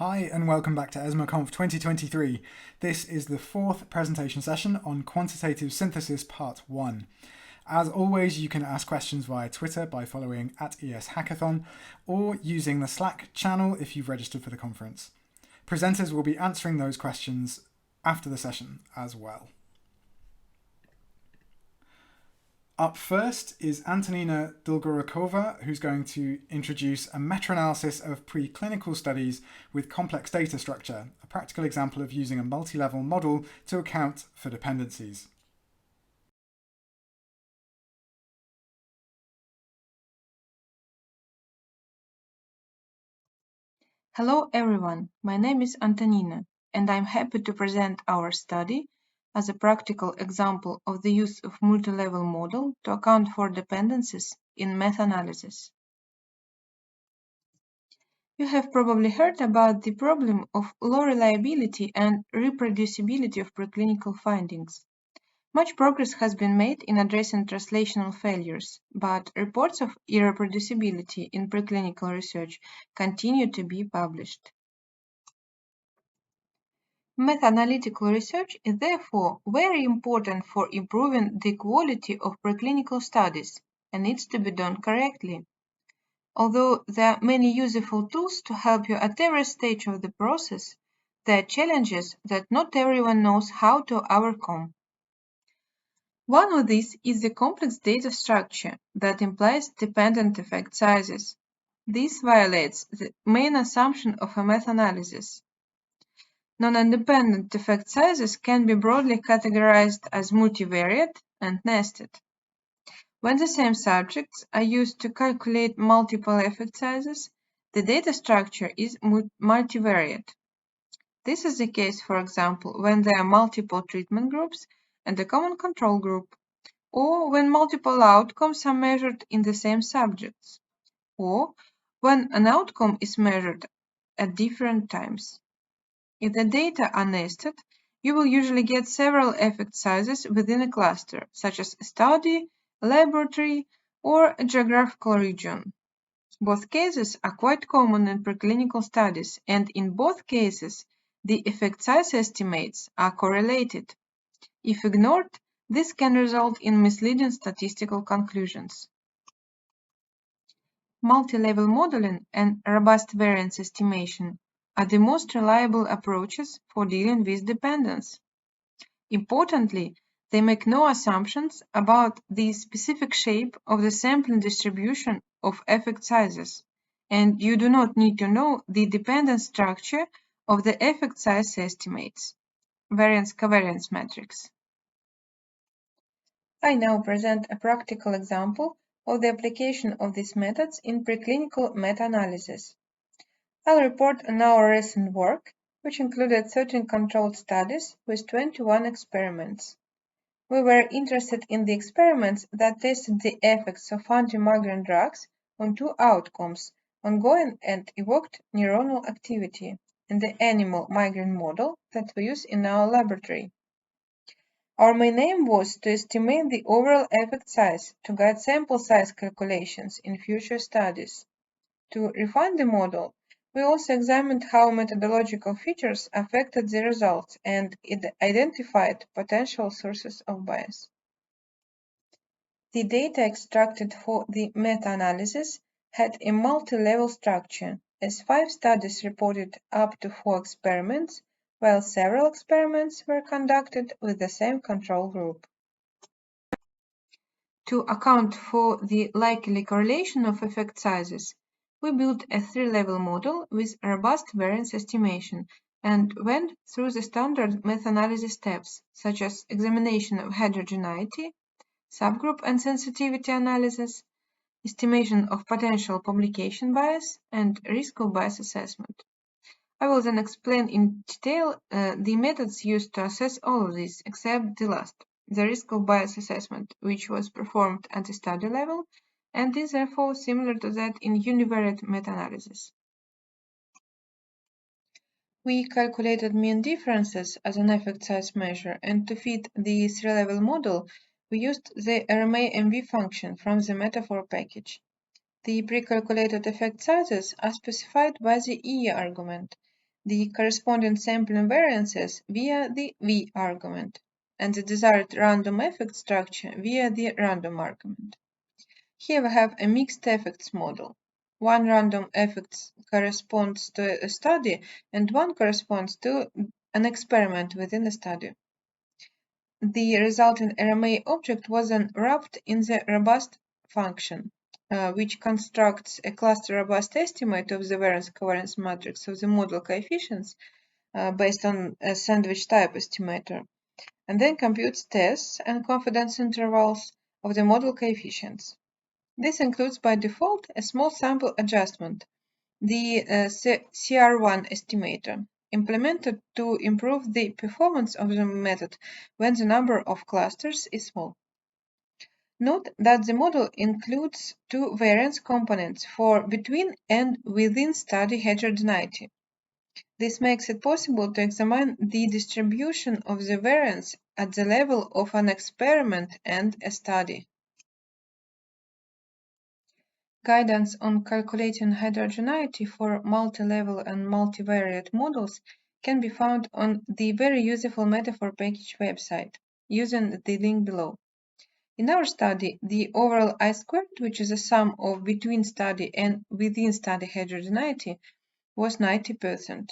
Hi and welcome back to ESMARConf2023. This is the fourth presentation session on quantitative synthesis part 1. As always, you can ask questions via Twitter by following @ESHackathon or using the Slack channel if you've registered for the conference. Presenters will be answering those questions after the session as well. Up first is Antonina Dolgorukova, who's going to introduce a meta-analysis of preclinical studies with complex data structure, a practical example of using a multi-level model to account for dependencies. Hello everyone, my name is Antonina, and I'm happy to present our study as a practical example of the use of multi-level model to account for dependencies in meta-analyses. You have probably heard about the problem of low reliability and reproducibility of preclinical findings. Much progress has been made in addressing translational failures, but reports of irreproducibility in preclinical research continue to be published. Meta-analytical research is therefore very important for improving the quality of preclinical studies and needs to be done correctly. Although there are many useful tools to help you at every stage of the process, there are challenges that not everyone knows how to overcome. One of these is the complex data structure that implies dependent effect sizes. This violates the main assumption of a meta-analysis. Non-independent effect sizes can be broadly categorized as multivariate and nested. When the same subjects are used to calculate multiple effect sizes, the data structure is multivariate. This is the case, for example, when there are multiple treatment groups and a common control group, or when multiple outcomes are measured in the same subjects, or when an outcome is measured at different times. If the data are nested, you will usually get several effect sizes within a cluster, such as a study, a laboratory, or a geographical region. Both cases are quite common in preclinical studies, and in both cases, the effect size estimates are correlated. If ignored, this can result in misleading statistical conclusions. Multi-level modeling and robust variance estimation are the most reliable approaches for dealing with dependence. Importantly, they make no assumptions about the specific shape of the sampling distribution of effect sizes, and you do not need to know the dependent structure of the effect size estimates, variance-covariance matrix. I now present a practical example of the application of these methods in preclinical meta-analysis. I'll report on our recent work, which included 13 controlled studies with 21 experiments. We were interested in the experiments that tested the effects of anti-migraine drugs on two outcomes, ongoing and evoked neuronal activity, in the animal migraine model that we use in our laboratory. Our main aim was to estimate the overall effect size to guide sample size calculations in future studies. To refine the model, we also examined how methodological features affected the results and identified potential sources of bias. The data extracted for the meta-analysis had a multi-level structure, as 5 studies reported up to 4 experiments, while several experiments were conducted with the same control group. To account for the likely correlation of effect sizes, we built a 3-level model with robust variance estimation and went through the standard meta-analysis steps, such as examination of heterogeneity, subgroup and sensitivity analysis, estimation of potential publication bias, and risk of bias assessment. I will then explain in detail the methods used to assess all of these, except the last, the risk of bias assessment, which was performed at the study level and is therefore similar to that in univariate meta-analysis. We calculated mean differences as an effect size measure, and to fit the 3-level model, we used the RMA-MV function from the metafor package. The pre-calculated effect sizes are specified by the E argument, the corresponding sample invariances via the V argument, and the desired random effect structure via the random argument. Here we have a mixed effects model. One random effect corresponds to a study and one corresponds to an experiment within the study. The resulting RMA object was then wrapped in the robust function, which constructs a cluster robust estimate of the variance-covariance matrix of the model coefficients based on a sandwich type estimator, and then computes tests and confidence intervals of the model coefficients. This includes by default a small sample adjustment, the CR1 estimator, implemented to improve the performance of the method when the number of clusters is small. Note that the model includes two variance components for between and within study heterogeneity. This makes it possible to examine the distribution of the variance at the level of an experiment and a study. Guidance on calculating heterogeneity for multilevel and multivariate models can be found on the very useful metafor package website, using the link below. In our study, the overall I-squared, which is a sum of between study and within study heterogeneity, was 90%.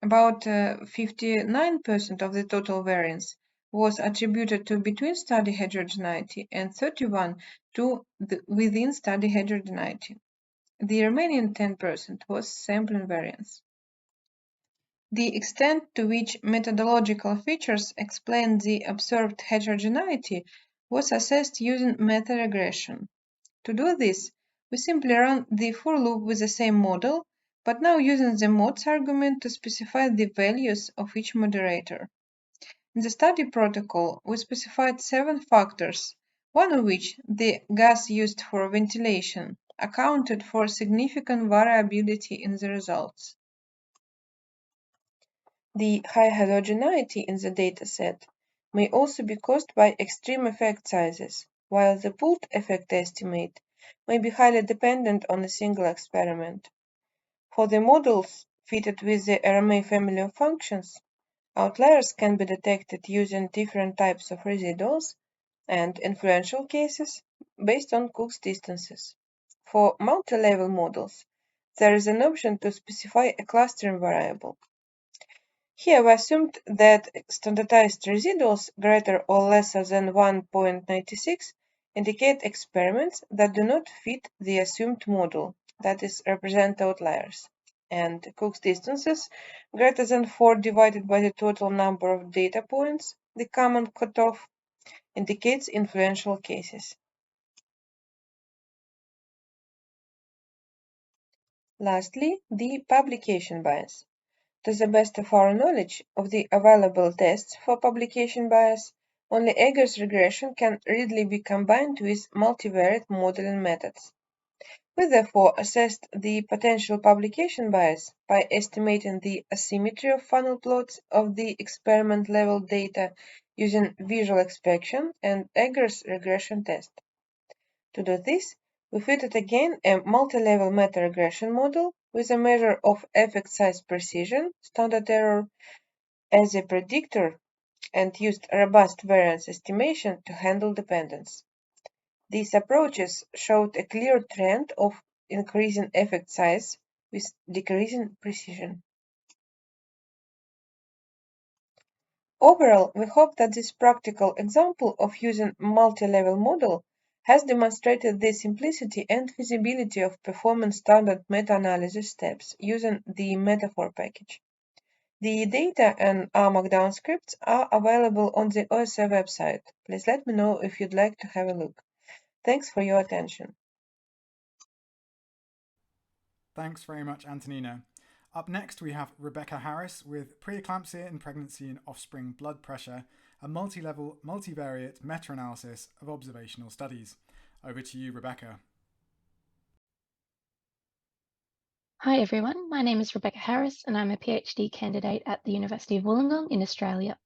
About 59% of the total variance was attributed to between study heterogeneity and 31% to the within study heterogeneity. The remaining 10% was sample invariance. The extent to which methodological features explain the observed heterogeneity was assessed using meta-regression. To do this, we simply run the for loop with the same model, but now using the mods argument to specify the values of each moderator. In the study protocol, we specified 7 factors, one of which, the gas used for ventilation, accounted for significant variability in the results. The high heterogeneity in the dataset may also be caused by extreme effect sizes, while the pooled effect estimate may be highly dependent on a single experiment. For the models fitted with the RMA family of functions, outliers can be detected using different types of residuals and influential cases based on Cook's distances. For multi-level models, there is an option to specify a clustering variable. Here we assumed that standardized residuals greater or lesser than 1.96 indicate experiments that do not fit the assumed model, that is, represent outliers, and Cook's distances greater than 4 divided by the total number of data points, the common cutoff, indicates influential cases. Lastly, the publication bias. To the best of our knowledge of the available tests for publication bias, only Egger's regression can readily be combined with multivariate modeling methods. We therefore assessed the potential publication bias by estimating the asymmetry of funnel plots of the experiment-level data using visual inspection and Egger's regression test. To do this, we fitted again a multi-level meta-regression model with a measure of effect size precision, standard error, as a predictor and used robust variance estimation to handle dependence. These approaches showed a clear trend of increasing effect size with decreasing precision. Overall, we hope that this practical example of using multi-level model has demonstrated the simplicity and feasibility of performing standard meta-analysis steps using the metafor package. The data and R Markdown scripts are available on the OSA website. Please let me know if you'd like to have a look. Thanks for your attention. Thanks very much, Antonina. Up next, we have Rebecca Harris with Pre-eclampsia in Pregnancy and Offspring Blood Pressure, a multi-level, multivariate meta-analysis of observational studies. Over to you, Rebecca. Hi everyone, my name is Rebecca Harris and I'm a PhD candidate at the University of Wollongong in Australia.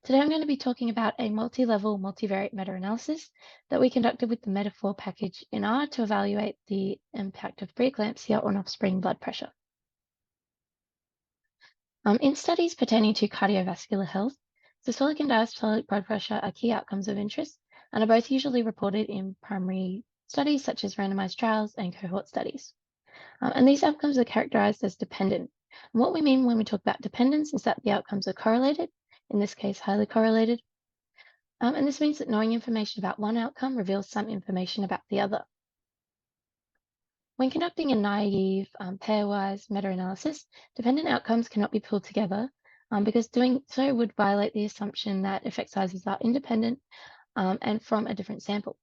Today I'm going to be talking about a multi-level multivariate meta-analysis that we conducted with the metafor package in R to evaluate the impact of preeclampsia on offspring blood pressure. In studies pertaining to cardiovascular health, systolic and diastolic blood pressure are key outcomes of interest and are both usually reported in primary studies such as randomized trials and cohort studies. And these outcomes are characterized as dependent. And what we mean when we talk about dependence is that the outcomes are correlated, in this case, highly correlated. And this means that knowing information about one outcome reveals some information about the other. When conducting a naive, pairwise meta-analysis, dependent outcomes cannot be pulled together because doing so would violate the assumption that effect sizes are independent and from a different sample.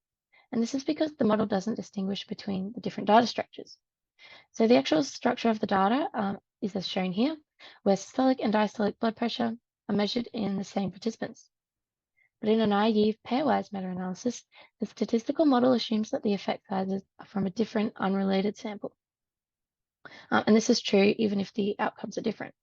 And this is because the model doesn't distinguish between the different data structures. So the actual structure of the data is as shown here, where systolic and diastolic blood pressure are measured in the same participants. But in a naive pairwise meta-analysis, the statistical model assumes that the effect sizes are from a different unrelated sample. And this is true even if the outcomes are different.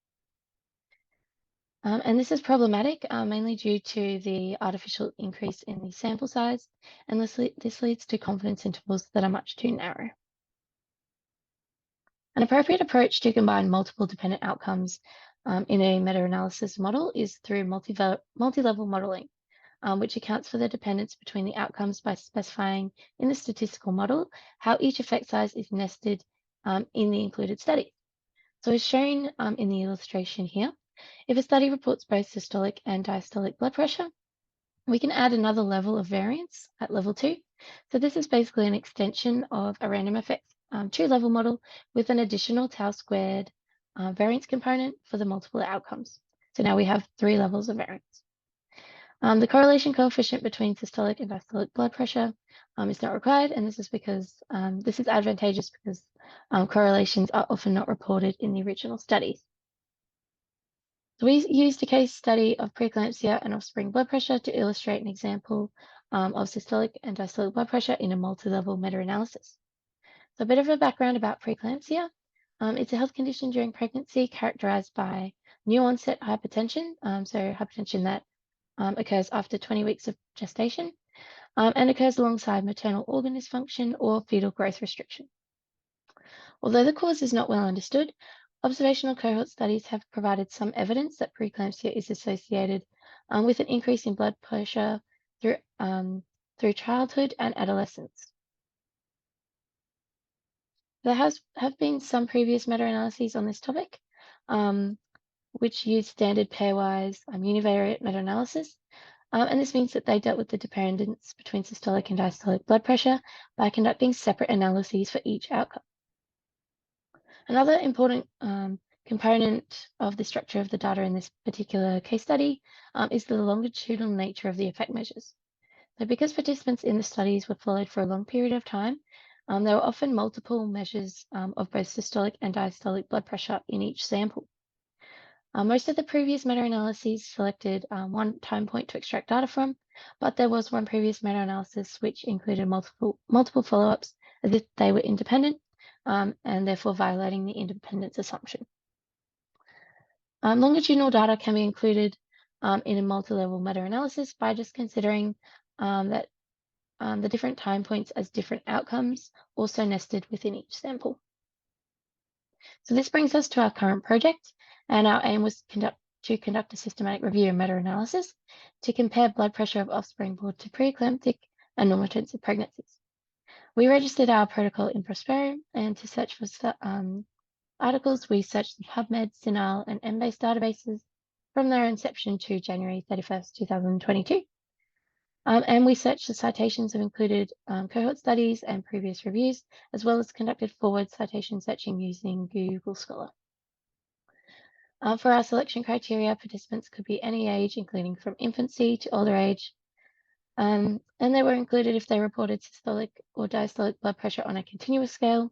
And this is problematic, mainly due to the artificial increase in the sample size, and this leads to confidence intervals that are much too narrow. An appropriate approach to combine multiple dependent outcomes in a meta-analysis model is through multi-level modeling, which accounts for the dependence between the outcomes by specifying in the statistical model how each effect size is nested in the included study. So as shown in the illustration here, if a study reports both systolic and diastolic blood pressure, we can add another level of variance at level 2. So this is basically an extension of a random effect 2-level model with an additional tau squared variance component for the multiple outcomes. So now we have 3 levels of variance. The correlation coefficient between systolic and diastolic blood pressure is not required, and this is because this is advantageous because correlations are often not reported in the original studies. So we used a case study of preeclampsia and offspring blood pressure to illustrate an example of systolic and diastolic blood pressure in a multi-level meta-analysis. So a bit of a background about preeclampsia. It's a health condition during pregnancy characterized by new onset hypertension, so hypertension that occurs after 20 weeks of gestation and occurs alongside maternal organ dysfunction or fetal growth restriction. Although the cause is not well understood, observational cohort studies have provided some evidence that preeclampsia is associated with an increase in blood pressure through childhood and adolescence. There have been some previous meta-analyses on this topic, which use standard pairwise univariate meta-analysis, and this means that they dealt with the dependence between systolic and diastolic blood pressure by conducting separate analyses for each outcome. Another important component of the structure of the data in this particular case study is the longitudinal nature of the effect measures. So because participants in the studies were followed for a long period of time, there were often multiple measures of both systolic and diastolic blood pressure in each sample. Most of the previous meta-analyses selected one time point to extract data from, but there was one previous meta-analysis which included multiple follow-ups as if they were independent, and therefore violating the independence assumption. Longitudinal data can be included in a multi-level meta-analysis by just considering that the different time points as different outcomes also nested within each sample. So this brings us to our current project, and our aim was to conduct a systematic review and meta-analysis to compare blood pressure of offspring born to pre-eclamptic and normotensive pregnancies. We registered our protocol in Prospero, and to search for articles, we searched the PubMed, CINAHL, and Embase databases from their inception to January 31st, 2022. And we searched the citations have included cohort studies and previous reviews, as well as conducted forward citation searching using Google Scholar. For our selection criteria, participants could be any age, including from infancy to older age. And they were included if they reported systolic or diastolic blood pressure on a continuous scale.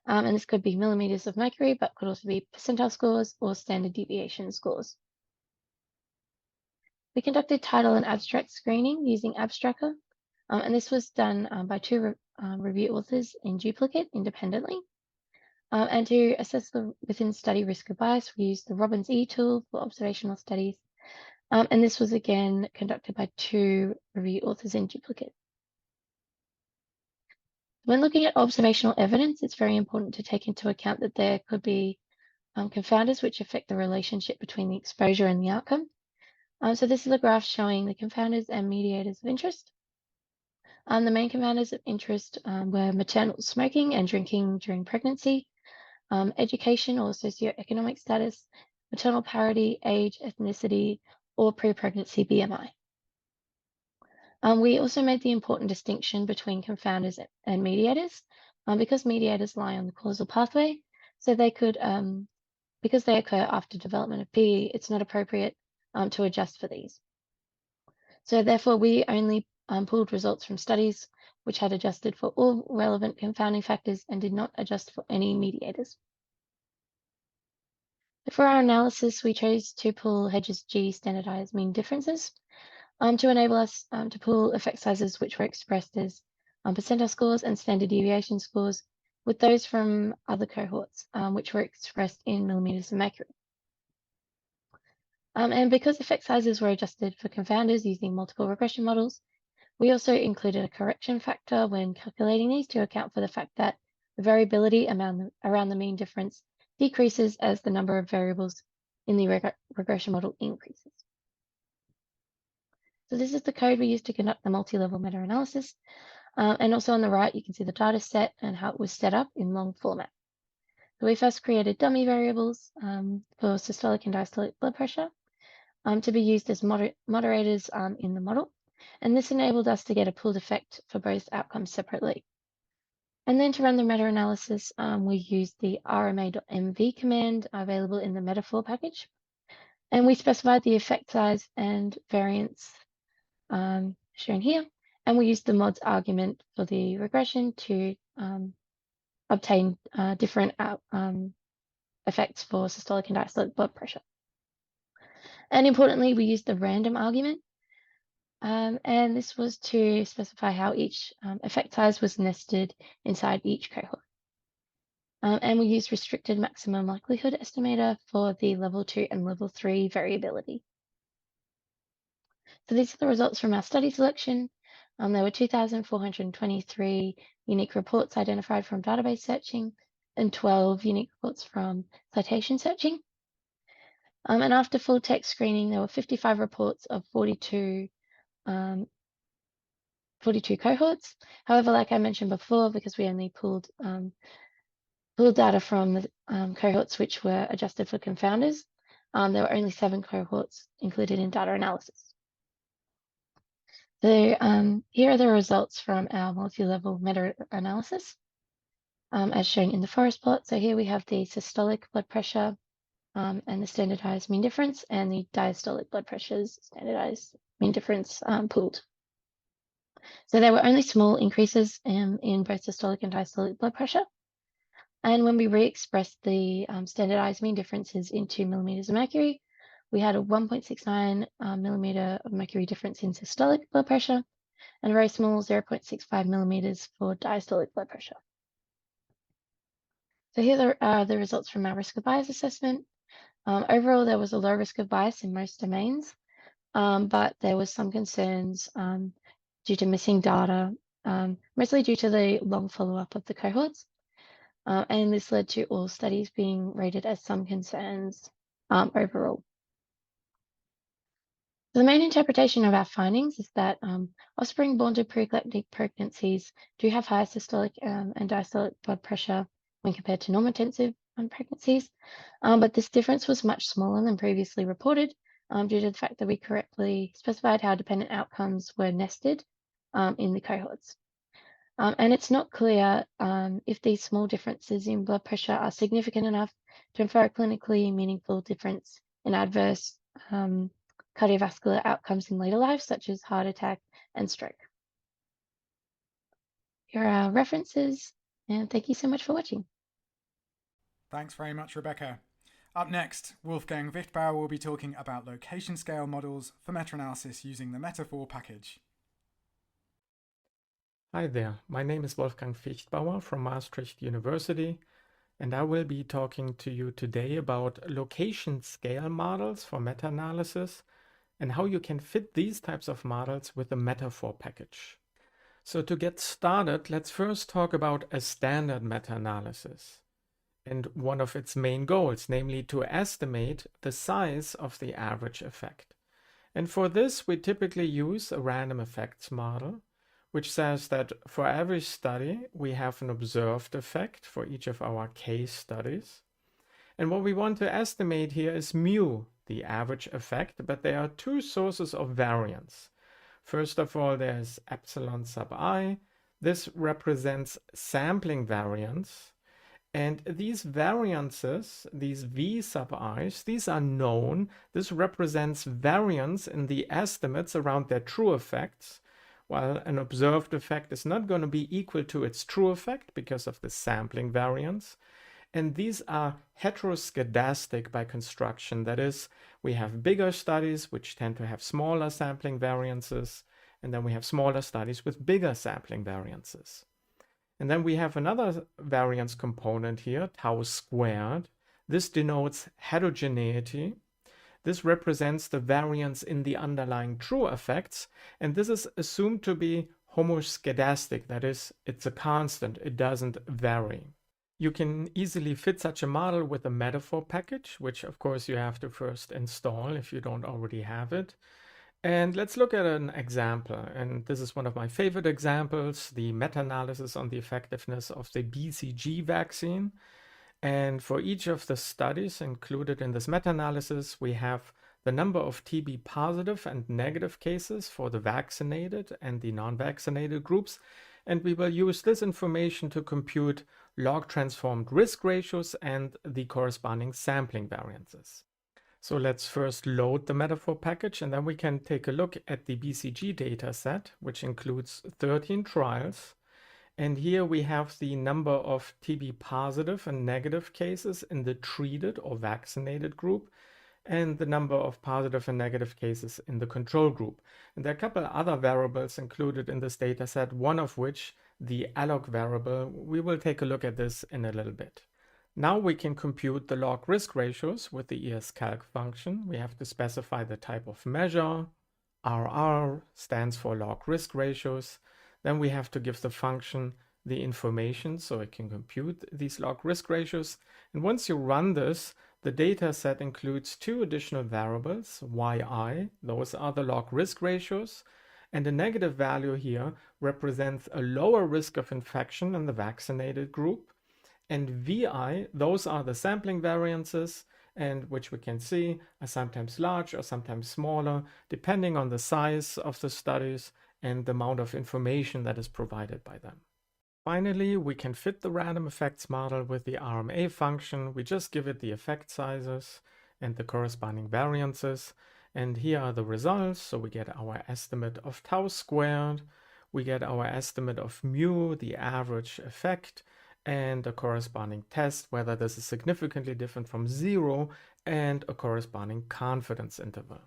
And this could be millimeters of mercury, but could also be percentile scores or standard deviation scores. We conducted title and abstract screening using Abstractor, and this was done by 2 review authors in duplicate independently. And to assess the within study risk of bias, we used the Robbins E tool for observational studies. And this was again conducted by 2 review authors in duplicate. When looking at observational evidence, it's very important to take into account that there could be confounders which affect the relationship between the exposure and the outcome. So this is a graph showing the confounders and mediators of interest. The main confounders of interest were maternal smoking and drinking during pregnancy, education or socioeconomic status, maternal parity, age, ethnicity, or pre-pregnancy BMI. We also made the important distinction between confounders and mediators because mediators lie on the causal pathway, so they could, because they occur after development of PE, it's not appropriate to adjust for these. So therefore, we only pulled results from studies which had adjusted for all relevant confounding factors and did not adjust for any mediators. For our analysis, we chose to pull Hedges G standardized mean differences to enable us to pull effect sizes which were expressed as percentile scores and standard deviation scores with those from other cohorts, which were expressed in millimeters of mercury. And because effect sizes were adjusted for confounders using multiple regression models, we also included a correction factor when calculating these to account for the fact that the variability around the mean difference decreases as the number of variables in the regression model increases. So this is the code we used to conduct the multi-level meta-analysis. And also on the right, you can see the data set and how it was set up in long format. So we first created dummy variables for systolic and diastolic blood pressure to be used as moderators in the model. And this enabled us to get a pooled effect for both outcomes separately. And then to run the meta-analysis, we used the rma.mv command available in the metafor package. And we specified the effect size and variance shown here. And we used the mods argument for the regression to obtain different effects for systolic and diastolic blood pressure. And importantly, we used the random argument. And this was to specify how each effect size was nested inside each cohort. And we used restricted maximum likelihood estimator for the level 2 and level 3 variability. So these are the results from our study selection. There were 2,423 unique reports identified from database searching and 12 unique reports from citation searching. And after full text screening, there were 55 reports of 42 cohorts. However, like I mentioned before, because we only pulled data from the cohorts which were adjusted for confounders, there were only 7 cohorts included in data analysis. So here are the results from our multi-level meta-analysis, as shown in the forest plot. So here we have the systolic blood pressure and the standardized mean difference, and the diastolic blood pressure's standardized mean difference pooled. So there were only small increases in both systolic and diastolic blood pressure. And when we re-expressed the standardized mean differences into millimeters of mercury, we had a 1.69 millimeter of mercury difference in systolic blood pressure and a very small 0.65 millimeters for diastolic blood pressure. So here are the results from our risk of bias assessment. Overall, there was a low risk of bias in most domains, but there was some concerns due to missing data, mostly due to the long follow-up of the cohorts. And this led to all studies being rated as some concerns overall. The main interpretation of our findings is that offspring born to pre-eclamptic pregnancies do have higher systolic and diastolic blood pressure when compared to normotensive pregnancies, but this difference was much smaller than previously reported due to the fact that we correctly specified how dependent outcomes were nested in the cohorts. And it's not clear if these small differences in blood pressure are significant enough to infer a clinically meaningful difference in adverse cardiovascular outcomes in later life, such as heart attack and stroke. Here are our references, and thank you so much for watching. Thanks very much, Rebecca. Up next, Wolfgang Viechtbauer will be talking about location scale models for meta-analysis using the metafor package. Hi there, my name is Wolfgang Viechtbauer from Maastricht University, and I will be talking to you today about location scale models for meta-analysis and how you can fit these types of models with the metafor package. So to get started, let's first talk about a standard meta-analysis. and one of its main goals, namely to estimate the size of the average effect. And for this, we typically use a random effects model, which says that for every study, we have an observed effect for each of our case studies. And what we want to estimate here is mu, the average effect, but there are two sources of variance. First of all, there's epsilon sub I. This represents sampling variance. And these variances, these V sub i's, these are known. This represents variance in the estimates around their true effects, while an observed effect is not going to be equal to its true effect because of the sampling variance. And these are heteroscedastic by construction. That is, we have bigger studies which tend to have smaller sampling variances, and then we have smaller studies with bigger sampling variances. And then we have another variance component here, tau squared. This denotes heterogeneity. This represents the variance in the underlying true effects, and this is assumed to be homoscedastic. That is, it's a constant, it doesn't vary. You can easily fit such a model with a metafor package, which of course you have to first install if you don't already have it. And let's look at an example. And this is one of my favorite examples, the meta-analysis on the effectiveness of the BCG vaccine. And for each of the studies included in this meta-analysis, we have the number of TB positive and negative cases for the vaccinated and the non-vaccinated groups. And we will use this information to compute log-transformed risk ratios and the corresponding sampling variances. So let's first load the metafor package, and then we can take a look at the BCG data set, which includes 13 trials. And here we have the number of TB positive and negative cases in the treated or vaccinated group, and the number of positive and negative cases in the control group. And there are a couple other variables included in this data set, one of which, the alloc variable. We will take a look at this in a little bit. Now we can compute the log risk ratios with the ESCalc function. We have to specify the type of measure. RR stands for log risk ratios. Then we have to give the function the information so it can compute these log risk ratios. And once you run this, the data set includes two additional variables, yi, those are the log risk ratios, and the negative value here represents a lower risk of infection in the vaccinated group. And vi, those are the sampling variances, and which we can see are sometimes large or sometimes smaller, depending on the size of the studies and the amount of information that is provided by them. Finally, we can fit the random effects model with the RMA function. We just give it the effect sizes and the corresponding variances. And here are the results. So we get our estimate of tau squared. We get our estimate of mu, the average effect, and a corresponding test, whether this is significantly different from 0, and a corresponding confidence interval.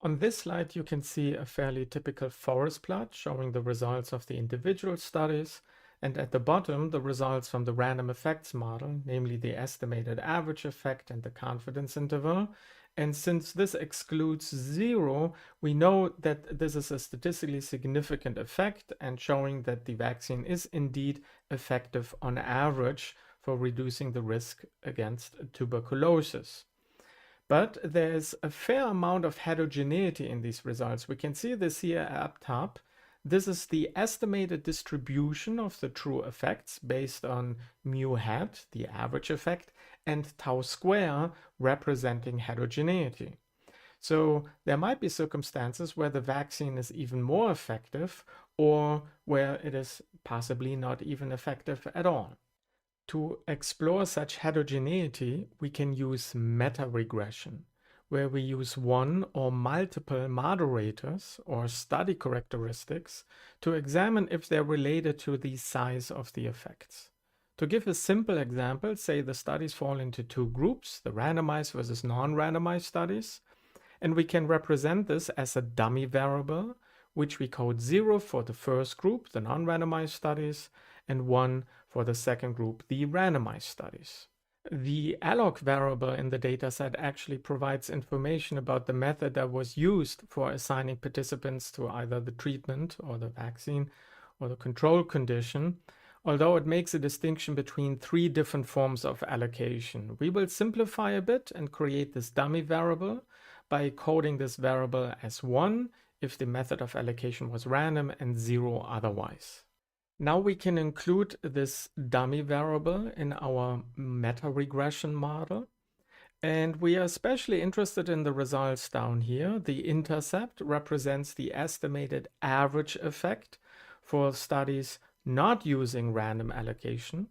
On this slide, you can see a fairly typical forest plot showing the results of the individual studies, and at the bottom, the results from the random effects model, namely the estimated average effect and the confidence interval. And since this excludes 0, we know that this is a statistically significant effect and showing that the vaccine is indeed effective on average for reducing the risk against tuberculosis. But there's a fair amount of heterogeneity in these results. We can see this here up top. This is the estimated distribution of the true effects based on mu hat, the average effect, and tau square representing heterogeneity. So there might be circumstances where the vaccine is even more effective or where it is possibly not even effective at all. To explore such heterogeneity, we can use meta-regression, where we use one or multiple moderators or study characteristics to examine if they're related to the size of the effects. To give a simple example, say the studies fall into two groups, the randomized versus non-randomized studies, and we can represent this as a dummy variable, which we code 0 for the first group, the non-randomized studies, and 1 for the second group, the randomized studies. The alloc variable in the dataset actually provides information about the method that was used for assigning participants to either the treatment or the vaccine or the control condition. although it makes a distinction between 3 different forms of allocation. We will simplify a bit and create this dummy variable by coding this variable as 1 if the method of allocation was random and 0 otherwise. Now we can include this dummy variable in our meta-regression model. And we are especially interested in the results down here. The intercept represents the estimated average effect for studies not using random allocation.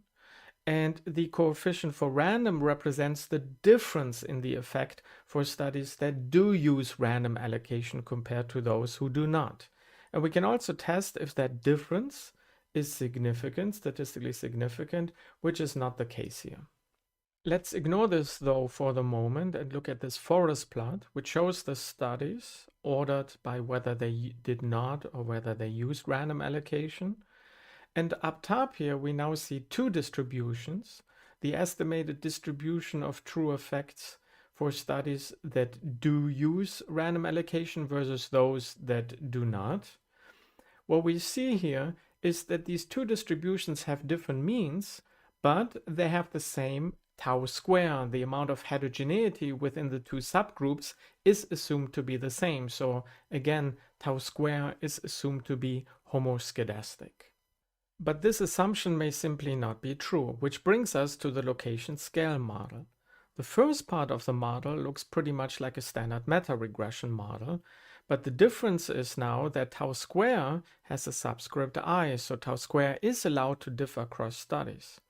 And the coefficient for random represents the difference in the effect for studies that do use random allocation compared to those who do not. And we can also test if that difference is significant, statistically significant, which is not the case here. Let's ignore this though for the moment and look at this forest plot, which shows the studies ordered by whether they did not or whether they used random allocation. And up top here, we now see 2 distributions, the estimated distribution of true effects for studies that do use random allocation versus those that do not. What we see here is that these 2 distributions have different means, but they have the same tau square. The amount of heterogeneity within the 2 subgroups is assumed to be the same. So again, tau square is assumed to be homoscedastic. But this assumption may simply not be true, which brings us to the location scale model. The first part of the model looks pretty much like a standard meta-regression model, but the difference is now that tau square has a subscript I, so tau square is allowed to differ across studies.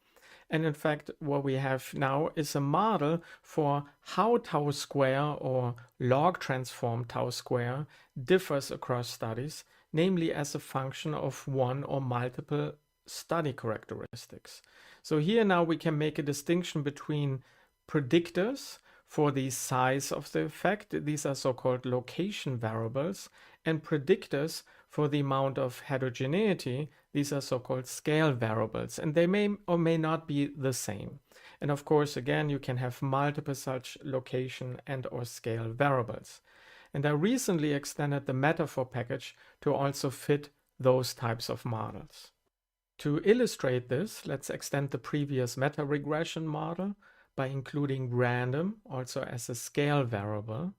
And in fact, what we have now is a model for how tau square or log transform tau square differs across studies, namely as a function of one or multiple study characteristics. So here now we can make a distinction between predictors for the size of the effect, these are so-called location variables, and predictors for the amount of heterogeneity, these are so-called scale variables, and they may or may not be the same. And of course, again, you can have multiple such location and or scale variables. And I recently extended the metafor package to also fit those types of models. To illustrate this, let's extend the previous meta-regression model by including random also as a scale variable.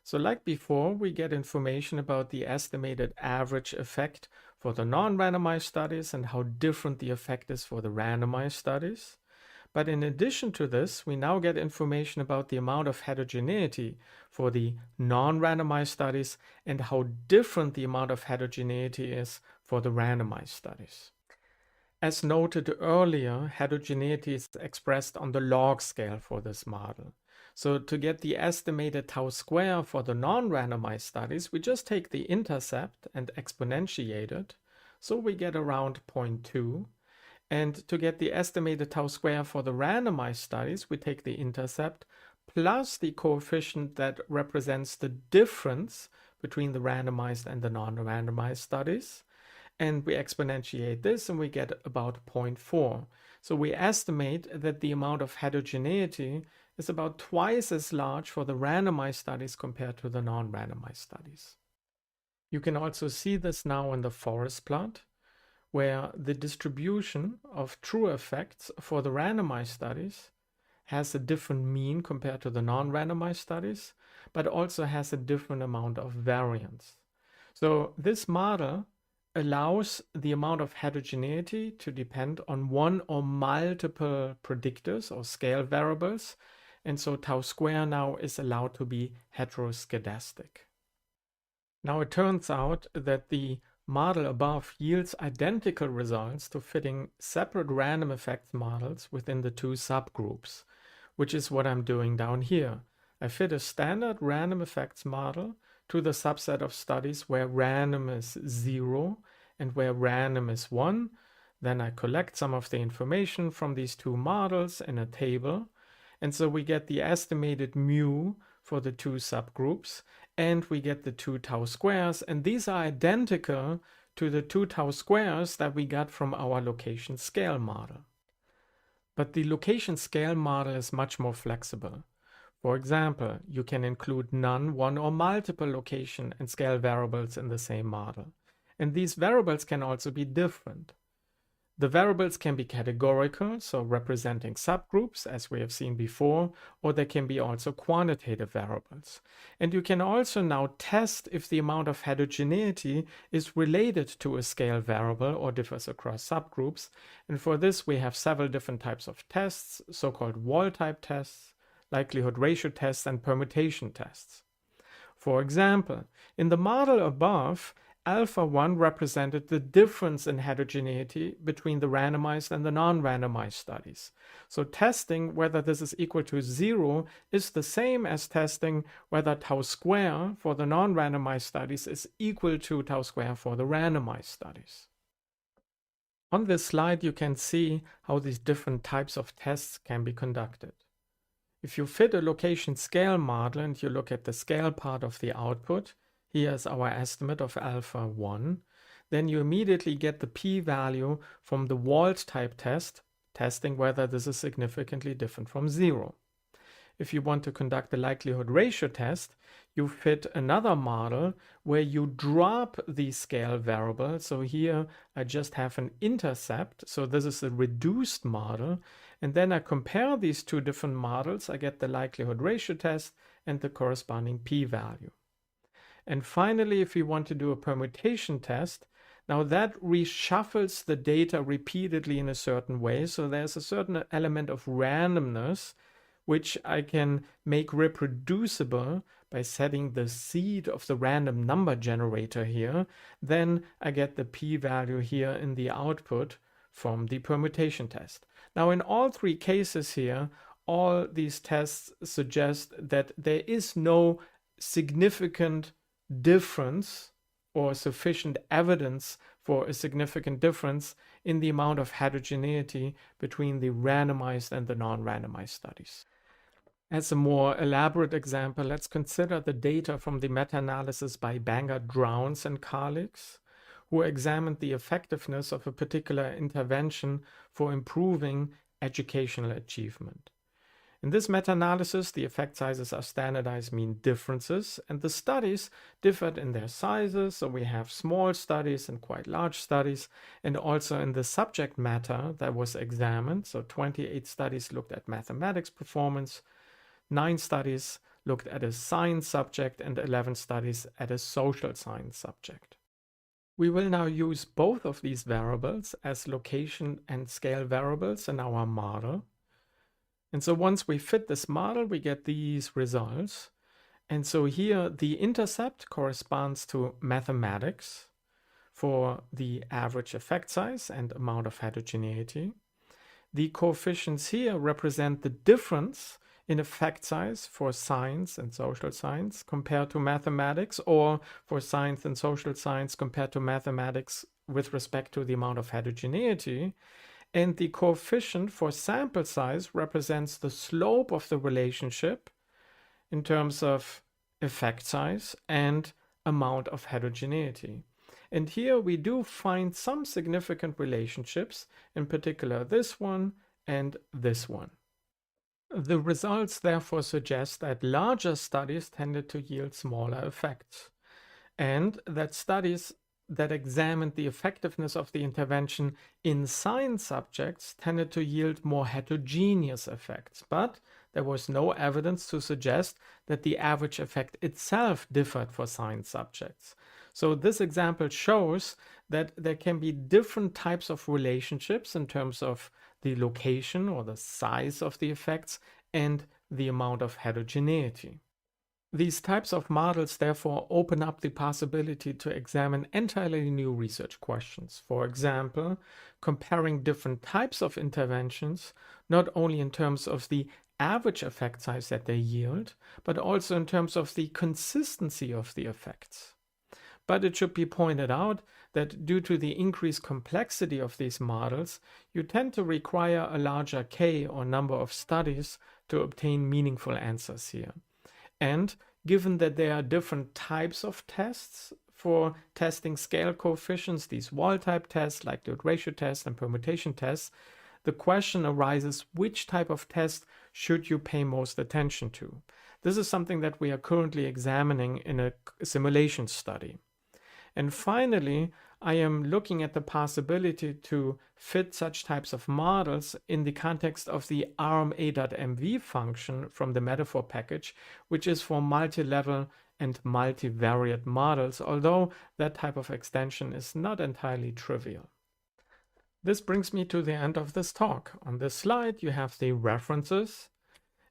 So like before, we get information about the estimated average effect for the non-randomized studies and how different the effect is for the randomized studies. But in addition to this, we now get information about the amount of heterogeneity for the non-randomized studies and how different the amount of heterogeneity is for the randomized studies. As noted earlier, heterogeneity is expressed on the log scale for this model. So to get the estimated tau square for the non-randomized studies, we just take the intercept and exponentiate it. So we get around 0.2. And to get the estimated tau square for the randomized studies, we take the intercept plus the coefficient that represents the difference between the randomized and the non-randomized studies. And we exponentiate this and we get about 0.4. So we estimate that the amount of heterogeneity is about twice as large for the randomized studies compared to the non-randomized studies. You can also see this now in the forest plot, where the distribution of true effects for the randomized studies has a different mean compared to the non-randomized studies, but also has a different amount of variance. So this model allows the amount of heterogeneity to depend on one or multiple predictors or scale variables, and so tau square now is allowed to be heteroscedastic. Now it turns out that the model above yields identical results to fitting separate random effects models within the 2 subgroups, which is what I'm doing down here. I fit a standard random effects model to the subset of studies where random is 0 and where random is 1. Then I collect some of the information from these 2 models in a table. And so we get the estimated mu for the 2 subgroups, and we get the 2 tau squares. And these are identical to the 2 tau squares that we got from our location scale model. But the location scale model is much more flexible. For example, you can include none, one, or multiple location and scale variables in the same model. And these variables can also be different. The variables can be categorical, so representing subgroups, as we have seen before, or they can be also quantitative variables. And you can also now test if the amount of heterogeneity is related to a scale variable or differs across subgroups. And for this, we have several different types of tests, so-called wall-type tests, likelihood ratio tests, and permutation tests. For example, in the model above, alpha 1 represented the difference in heterogeneity between the randomized and the non-randomized studies. So testing whether this is equal to 0 is the same as testing whether tau square for the non-randomized studies is equal to tau square for the randomized studies. On this slide, you can see how these different types of tests can be conducted. If you fit a location scale model and you look at the scale part of the output, here is our estimate of alpha 1, then you immediately get the p-value from the Wald type test, testing whether this is significantly different from 0. If you want to conduct the likelihood ratio test, you fit another model where you drop the scale variable. So here I just have an intercept. So this is a reduced model. And then I compare these two different models. I get the likelihood ratio test and the corresponding p-value. And finally, if we want to do a permutation test, now that reshuffles the data repeatedly in a certain way. So there's a certain element of randomness, which I can make reproducible by setting the seed of the random number generator here. Then I get the p-value here in the output from the permutation test. Now in all three cases here, all these tests suggest that there is no significant difference or sufficient evidence for a significant difference in the amount of heterogeneity between the randomized and the non-randomized studies. As a more elaborate example, let's consider the data from the meta-analysis by Bangert-Drowns and colleagues, who examined the effectiveness of a particular intervention for improving educational achievement. In this meta-analysis, the effect sizes are standardized mean differences, and the studies differed in their sizes. So we have small studies and quite large studies, and also in the subject matter that was examined. So 28 studies looked at mathematics performance, 9 studies looked at a science subject, and 11 studies at a social science subject. We will now use both of these variables as location and scale variables in our model. And so once we fit this model, we get these results. And so here the intercept corresponds to mathematics for the average effect size and amount of heterogeneity. The coefficients here represent the difference in effect size for science and social science compared to mathematics, or for science and social science compared to mathematics with respect to the amount of heterogeneity. And the coefficient for sample size represents the slope of the relationship in terms of effect size and amount of heterogeneity. And here we do find some significant relationships, in particular this one and this one. The results therefore suggest that larger studies tended to yield smaller effects, and that studies that examined the effectiveness of the intervention in science subjects tended to yield more heterogeneous effects, but there was no evidence to suggest that the average effect itself differed for science subjects. So this example shows that there can be different types of relationships in terms of the location or the size of the effects and the amount of heterogeneity. These types of models therefore open up the possibility to examine entirely new research questions. For example, comparing different types of interventions, not only in terms of the average effect size that they yield, but also in terms of the consistency of the effects. But it should be pointed out that due to the increased complexity of these models, you tend to require a larger K or number of studies to obtain meaningful answers here. And given that there are different types of tests for testing scale coefficients, these wall-type tests, likelihood ratio tests, and permutation tests, the question arises, which type of test should you pay most attention to? This is something that we are currently examining in a simulation study. And finally, I am looking at the possibility to fit such types of models in the context of the RMA.mv function from the metafor package, which is for multi-level and multivariate models, although that type of extension is not entirely trivial. This brings me to the end of this talk. On this slide, you have the references.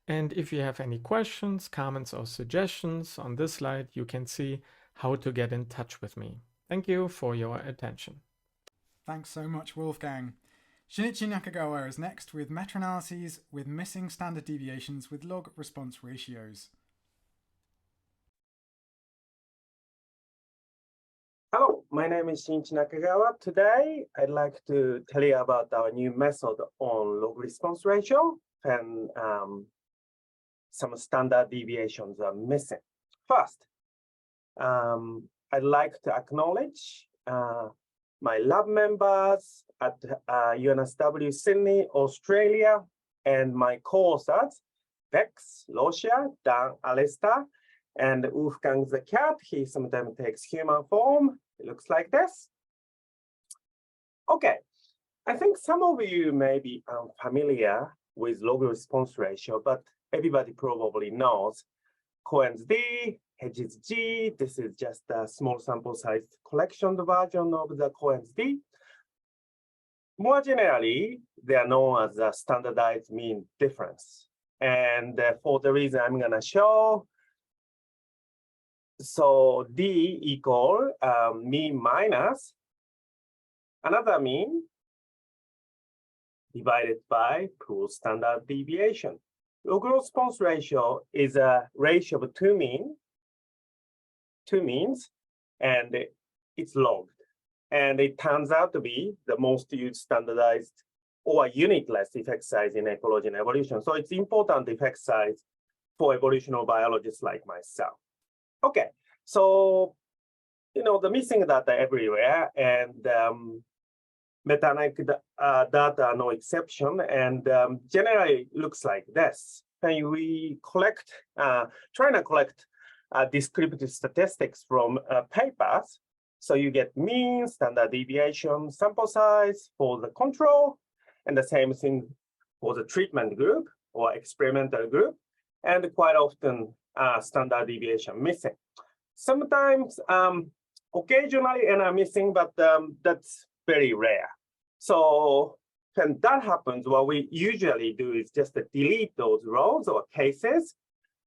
And if you have any questions, comments, or suggestions on this slide, you can see how to get in touch with me. Thank you for your attention. Thanks so much, Wolfgang. Shinichi Nakagawa is next with meta-analyses with missing standard deviations with log response ratios. Hello, my name is Shinichi Nakagawa. Today, I'd like to tell you about our new method on log response ratio and some standard deviations are missing. First, I'd like to acknowledge my lab members at UNSW Sydney, Australia, and my co-authors, Bex, Lucia, Dan, Alistair, and Wolfgang the cat. He sometimes takes human form. It looks like this. Okay, I think some of you may be unfamiliar with log response ratio, but everybody probably knows Cohen's D, Hedges G. This is just a small sample size collection version of the Cohen's D. More generally, they are known as the standardized mean difference. And for the reason I'm going to show, so D equal mean minus another mean divided by pooled standard deviation. Log response ratio is a ratio of two means, and it's logged. And it turns out to be the most used standardized or unitless effect size in ecology and evolution. So it's important effect size for evolutionary biologists like myself. Okay, so, the missing data everywhere, and meta-analytic data are no exception, and generally looks like this. And we trying to collect descriptive statistics from papers. So you get mean, standard deviation, sample size for the control, and the same thing for the treatment group or experimental group, and quite often standard deviation missing. Sometimes, occasionally, and are missing, but that's very rare. So when that happens, what we usually do is just delete those rows or cases,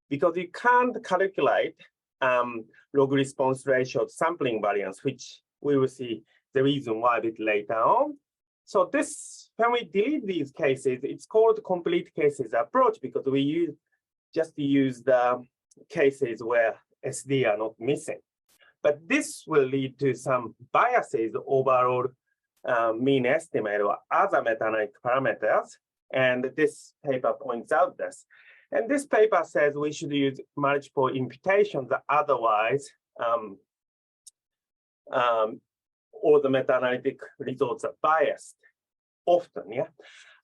because you can't calculate log response ratio sampling variance, which we will see the reason why a bit later on. So when we delete these cases, it's called complete cases approach, because we just use the cases where SD are not missing. But this will lead to some biases overall mean estimate or other meta-analytic parameters. And this paper points out this. And this paper says we should use multiple imputations, otherwise all the meta-analytic results are biased, often, yeah,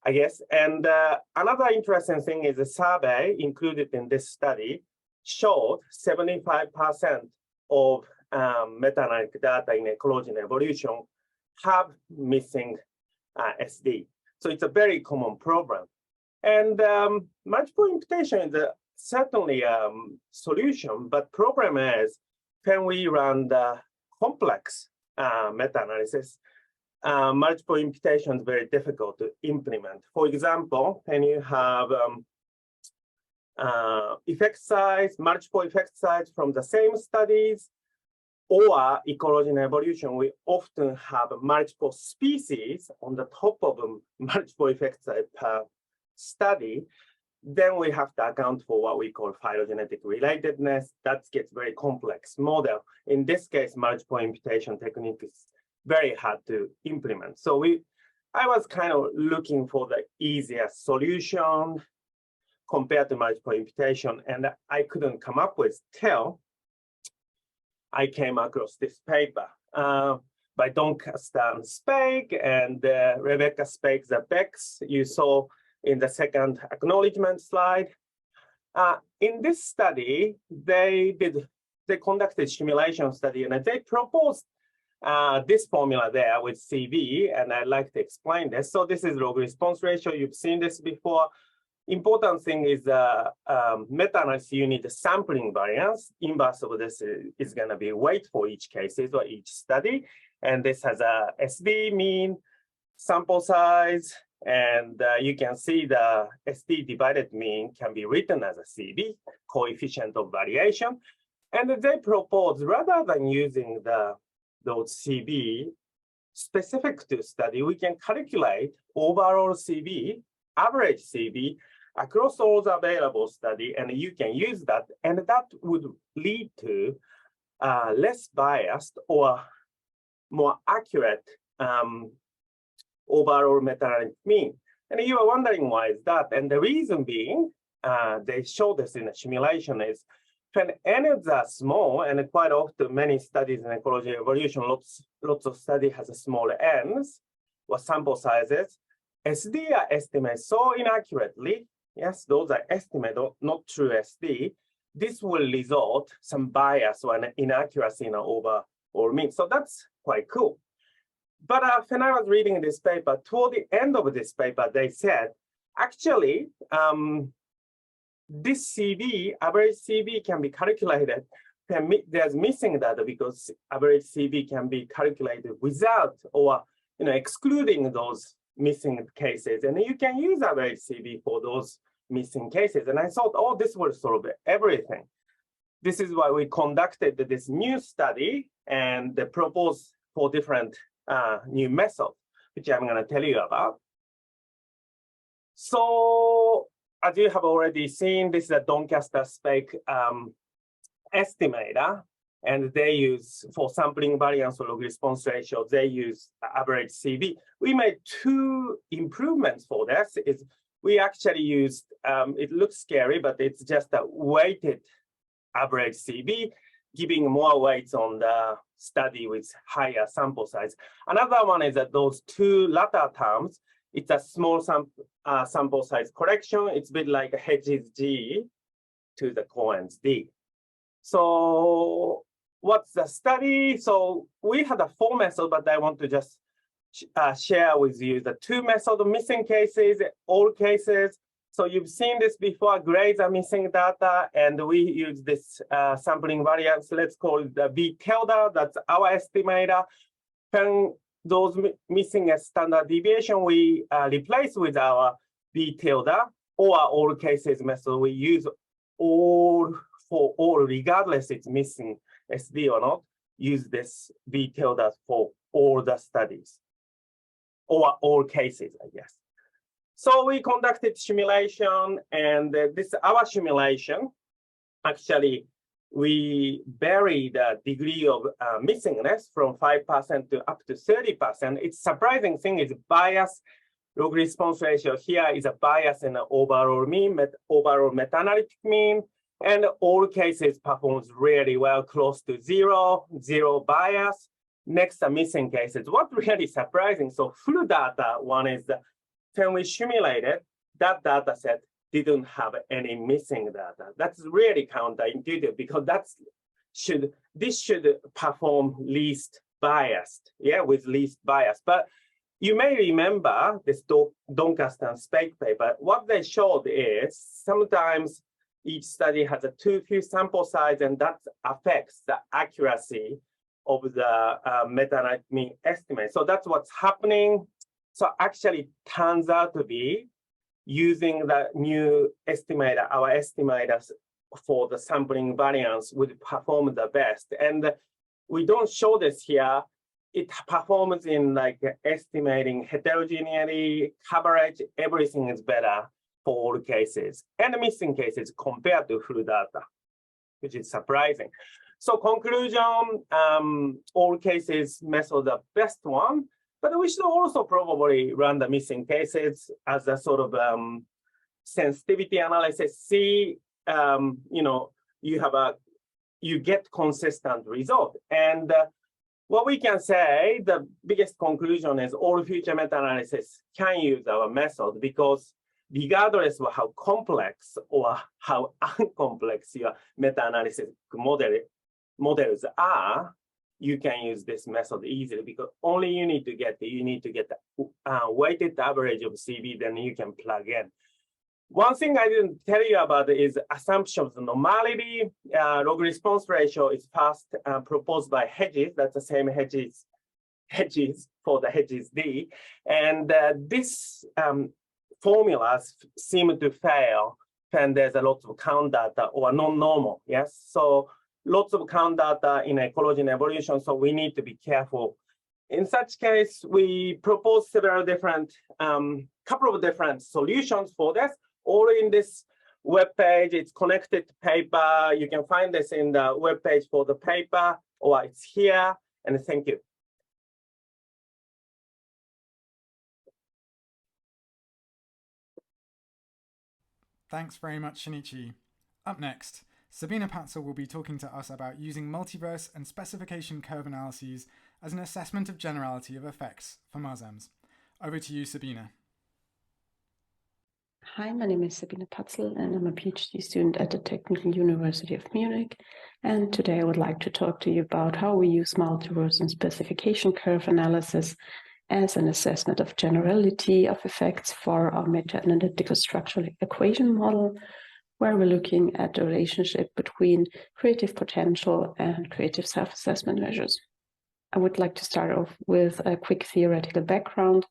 I guess. And another interesting thing is the survey included in this study showed 75% of meta-analytic data in ecology and evolution have missing SD. So it's a very common problem. And multiple imputation is certainly a solution, but problem is when we run the complex meta-analysis, multiple imputation is very difficult to implement. For example, when you have effect size, multiple effect size from the same studies, or ecology and evolution, we often have multiple species on the top of multiple effect size per study. Then we have to account for what we call phylogenetic relatedness. That gets very complex model. In this case, multiple imputation technique is very hard to implement. So I was kind of looking for the easiest solution compared to multiple imputation, and I couldn't come up with till I came across this paper by Doncaster and Spake and Rebecca Spake, the Bex you saw in the second acknowledgement slide. In this study, they conducted simulation study, and they proposed this formula there with CV, and I'd like to explain this. So this is log response ratio. You've seen this before. Important thing is meta-analysis, you need the sampling variance. Inverse of this is going to be weight for each cases or each study. And this has a SD mean, sample size, and you can see the SD divided mean can be written as a CV, coefficient of variation. And they propose, rather than using those CV specific to study, we can calculate overall CV, average CV, across all the available study, and you can use that, and that would lead to less biased or more accurate overall meta-analytic mean. And you are wondering why is that? And the reason being, they show this in a simulation, is when n's are small, and quite often many studies in ecology and evolution, lots of study has a small n's or sample sizes, SD are estimated so inaccurately. Yes, those are estimated, not true SD. This will result some bias or an inaccuracy in an overall mean. So that's quite cool. But when I was reading this paper, toward the end of this paper, they said, actually, this CV, average CV can be calculated. There's missing data because average CV can be calculated without or excluding those missing cases. And you can use average CV for those missing cases. And I thought, oh, this will solve everything. This is why we conducted this new study and they proposed 4 different new methods, which I'm going to tell you about. So as you have already seen, this is a Doncaster-Spake estimator, and they use, for sampling variance or log response ratio, they use average CV. We made 2 improvements for this. We actually used, it looks scary, but it's just a weighted average CV, giving more weights on the study with higher sample size. Another one is that those 2 latter terms, it's a small sample size correction. It's a bit like H is G to the coens D. So what's the study? So we had a 4 method, but I want to just share with you the 2 methods of missing cases, all cases. So you've seen this before, grades are missing data, and we use this sampling variance. Let's call it the V tilde, that's our estimator. When those missing a standard deviation, we replace with our V tilde, or all cases method. We use all for all, regardless it's missing SD or not, use this V tilde for all the studies, or all cases, I guess. So we conducted simulation, and this is our simulation. Actually, we vary the degree of missingness from 5% to up to 30%. It's surprising thing is bias. Log response ratio here is a bias in the overall mean, overall meta-analytic mean, and all cases performs really well, close to zero bias. Next are missing cases. What really surprising, so full data one is the, when we simulated, that data set didn't have any missing data. That's really counterintuitive because this should perform least biased, yeah, with least bias. But you may remember this Doncaster-Spake paper. What they showed is sometimes each study has a too few sample size, and that affects the accuracy of the meta-analytic mean estimate. So that's what's happening. So actually turns out to be using the new estimator, our estimators for the sampling variance would perform the best. And we don't show this here. It performs in like estimating heterogeneity, coverage, everything is better for all cases and missing cases compared to full data, which is surprising. So conclusion, all cases method the best one, but we should also probably run the missing cases as a sort of sensitivity analysis. See, you get consistent result. And what we can say, the biggest conclusion is all future meta-analysis can use our method, because regardless of how complex or how uncomplex your meta-analysis models are, you can use this method easily, because only you need to get the weighted average of CV, then you can plug in. One thing I didn't tell you about is assumption of normality. Log response ratio is first proposed by Hedges. That's the same Hedges for the Hedges D. And this formulas seem to fail when there's a lot of count data or non-normal, yes? So lots of count data in ecology and evolution, so we need to be careful. In such case, we propose several different, couple of different solutions for this, all in this web page. It's connected paper. You can find this in the web page for the paper, or it's here, and thank you. Thanks very much, Shinichi. Up next, Sabina Patzel will be talking to us about using multiverse and specification curve analyses as an assessment of generality of effects for MASEMs. Over to you, Sabina. Hi, my name is Sabina Patzel, and I'm a PhD student at the Technical University of Munich. And today I would like to talk to you about how we use multiverse and specification curve analysis as an assessment of generality of effects for our meta-analytical structural equation model, where we're looking at the relationship between creative potential and creative self-assessment measures. I would like to start off with a quick theoretical background.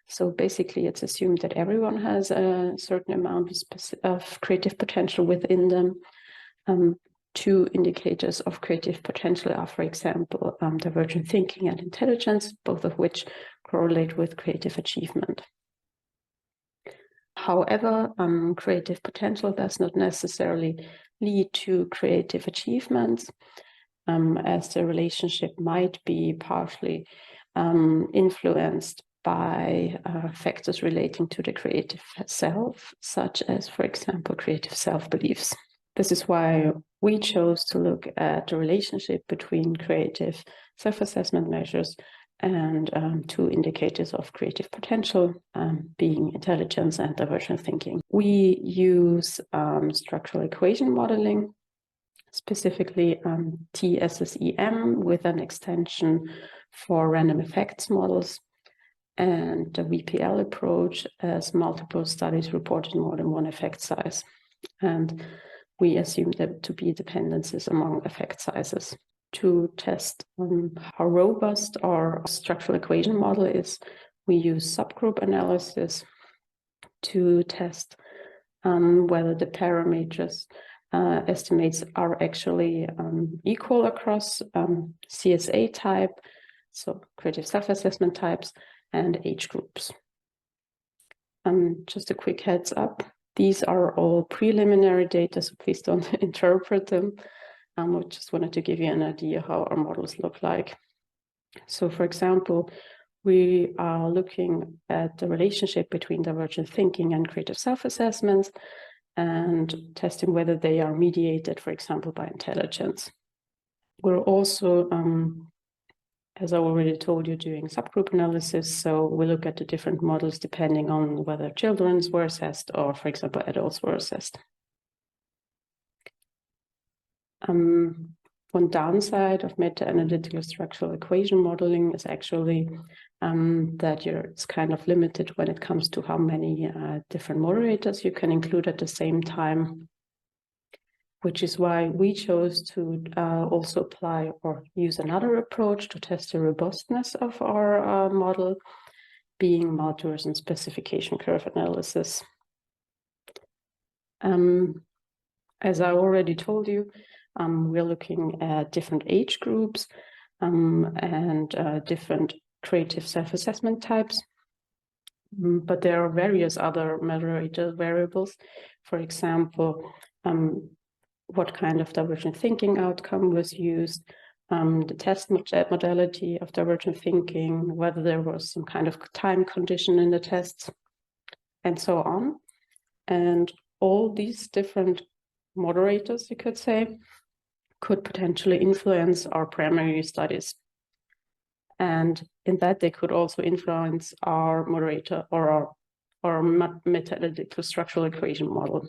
So basically, it's assumed that everyone has a certain amount of creative potential within them. Two indicators of creative potential are, for example, divergent thinking and intelligence, both of which correlate with creative achievement. However, creative potential does not necessarily lead to creative achievements, as the relationship might be partially influenced by factors relating to the creative self, such as, for example, creative self-beliefs. This is why we chose to look at the relationship between creative self-assessment measures and two indicators of creative potential, being intelligence and divergent thinking. We use structural equation modeling, specifically TSSEM with an extension for random effects models, and the VPL approach as multiple studies reported more than one effect size. And we assume that to be dependencies among effect sizes. To test how robust our structural equation model is, we use subgroup analysis to test whether the parameters estimates are actually equal across CSA type, so creative self-assessment types, and age groups. Just a quick heads up, these are all preliminary data, so please don't interpret them. I just wanted to give you an idea how our models look like. So for example, we are looking at the relationship between divergent thinking and creative self-assessments and testing whether they are mediated, for example, by intelligence. We're also, as I already told you, doing subgroup analysis. So we look at the different models depending on whether children were assessed or, for example, adults were assessed. One downside of meta-analytical structural equation modeling is actually that it's kind of limited when it comes to how many different moderators you can include at the same time, which is why we chose to also apply or use another approach to test the robustness of our model, being multiverse and specification curve analysis. As I already told you, we're looking at different age groups and different creative self-assessment types. But there are various other moderator variables. For example, what kind of divergent thinking outcome was used, the test modality of divergent thinking, whether there was some kind of time condition in the tests, and so on. And all these different moderators, you could say, could potentially influence our primary studies. And in that, they could also influence our moderator or our meta-analytical structural equation model.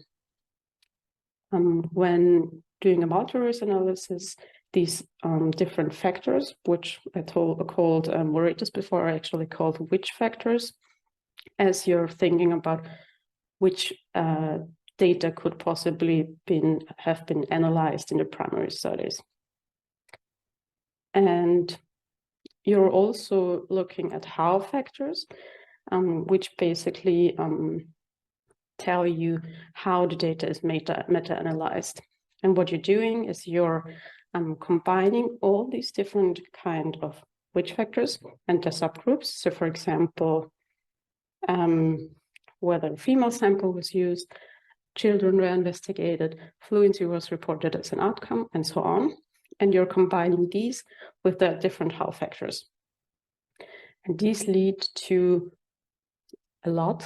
When doing a multiverse analysis, these different factors, which I called moderators before, I actually called which factors, as you're thinking about which data could possibly have been analyzed in the primary studies. And you're also looking at how factors, which basically tell you how the data is meta-analyzed. And what you're doing is you're combining all these different kind of which factors and the subgroups. So for example, whether a female sample was used, children were investigated, fluency was reported as an outcome, and so on. And you're combining these with the different how factors. And these lead to a lot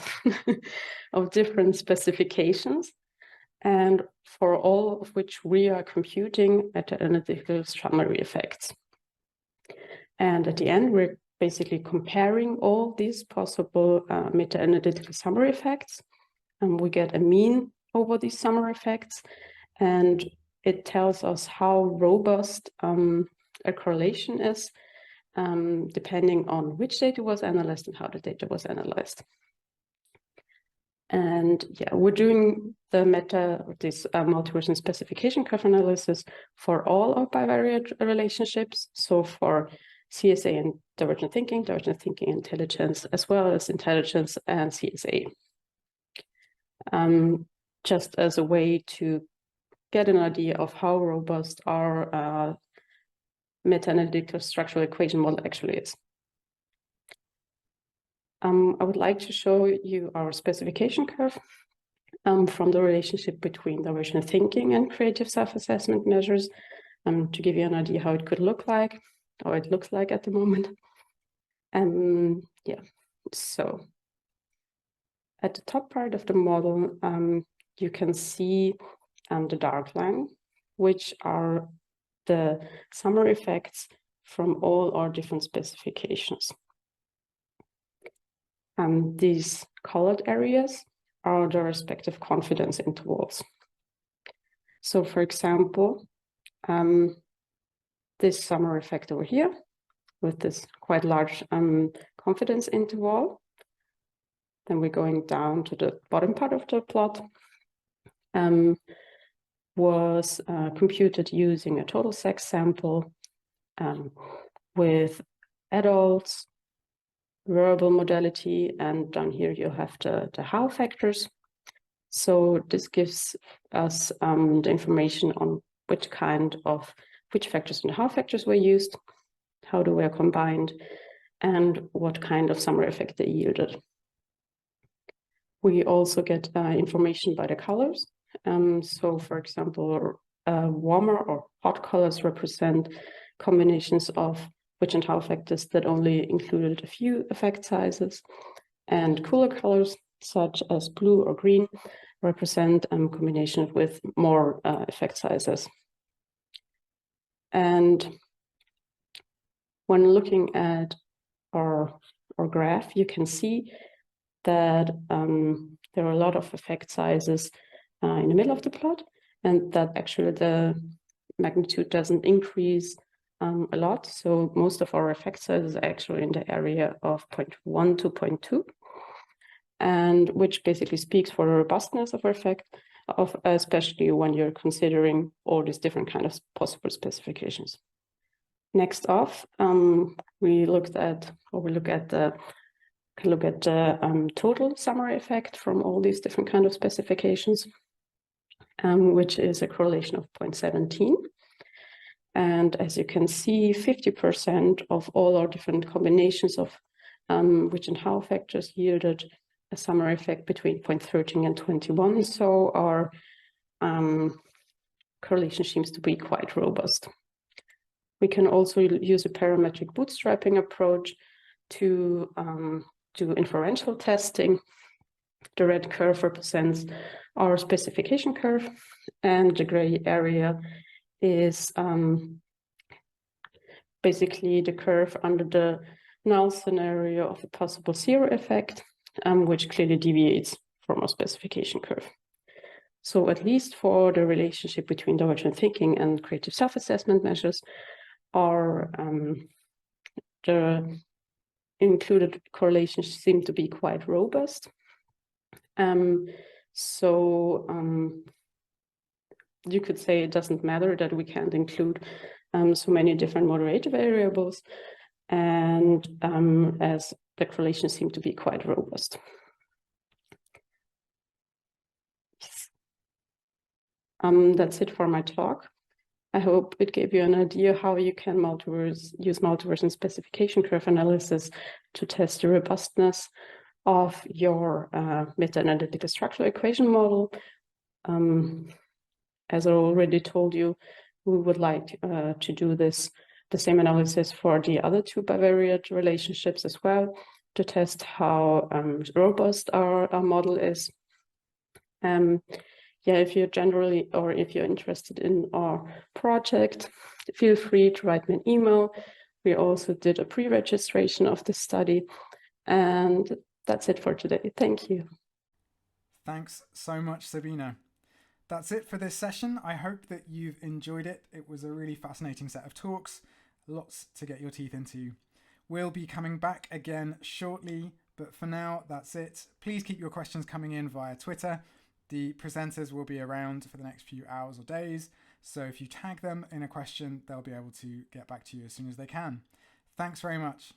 of different specifications, and for all of which we are computing meta-analytical summary effects. And at the end, we're basically comparing all these possible meta-analytical summary effects, and we get a mean over these summary effects, and it tells us how robust a correlation is, depending on which data was analyzed and how the data was analyzed. And yeah, we're doing the multivariate specification curve analysis for all our bivariate relationships. So for CSA and divergent thinking intelligence, as well as intelligence and CSA. Just as a way to get an idea of how robust our meta-analytical structural equation model actually is. I would like to show you our specification curve from the relationship between divergent thinking and creative self-assessment measures, to give you an idea how it could look like, or it looks like at the moment. Yeah, so at the top part of the model, you can see the dark line, which are the summary effects from all our different specifications. These colored areas are the respective confidence intervals. So for example, this summary effect over here with this quite large confidence interval, then we're going down to the bottom part of the plot, was computed using a total sex sample with adults, verbal modality, and down here you have the how factors. So this gives us the information on which factors and how factors were used, how they were combined, and what kind of summary effect they yielded. We also get information by the colors. So for example, warmer or hot colors represent combinations of which and how factors that only included a few effect sizes, and cooler colors such as blue or green represent combinations with more effect sizes. And when looking at our graph, you can see that there are a lot of effect sizes in the middle of the plot, and that actually the magnitude doesn't increase a lot. So most of our effect sizes are actually in the area of 0.1 to 0.2, and which basically speaks for the robustness of our effect, especially when you're considering all these different kind of possible specifications. Next off, we look at the total summary effect from all these different kind of specifications, which is a correlation of 0.17. And as you can see, 50% of all our different combinations of which and how factors yielded a summary effect between 0.13 and 21. So our correlation seems to be quite robust. We can also use a parametric bootstrapping approach to do inferential testing. The red curve represents our specification curve, and the gray area is basically the curve under the null scenario of a possible zero effect, which clearly deviates from our specification curve. So at least for the relationship between divergent thinking and creative self-assessment measures, the included correlations seem to be quite robust. You could say it doesn't matter that we can't include so many different moderator variables, and as the correlations seem to be quite robust. That's it for my talk. I hope it gave you an idea how you can use multiverse and specification curve analysis to test the robustness of your meta-analytical structural equation model. As I already told you, we would like to do the same analysis for the other two bivariate relationships as well, to test how robust our model is. If you're if you're interested in our project, feel free to write me an email. We also did a pre-registration of this study, and that's it for today. Thank you. Thanks so much, Sabina. That's it for this session. I hope that you've enjoyed it. It was a really fascinating set of talks, lots to get your teeth into. We'll be coming back again shortly, but for now, that's it. Please keep your questions coming in via Twitter. The presenters will be around for the next few hours or days, so if you tag them in a question, they'll be able to get back to you as soon as they can. Thanks very much.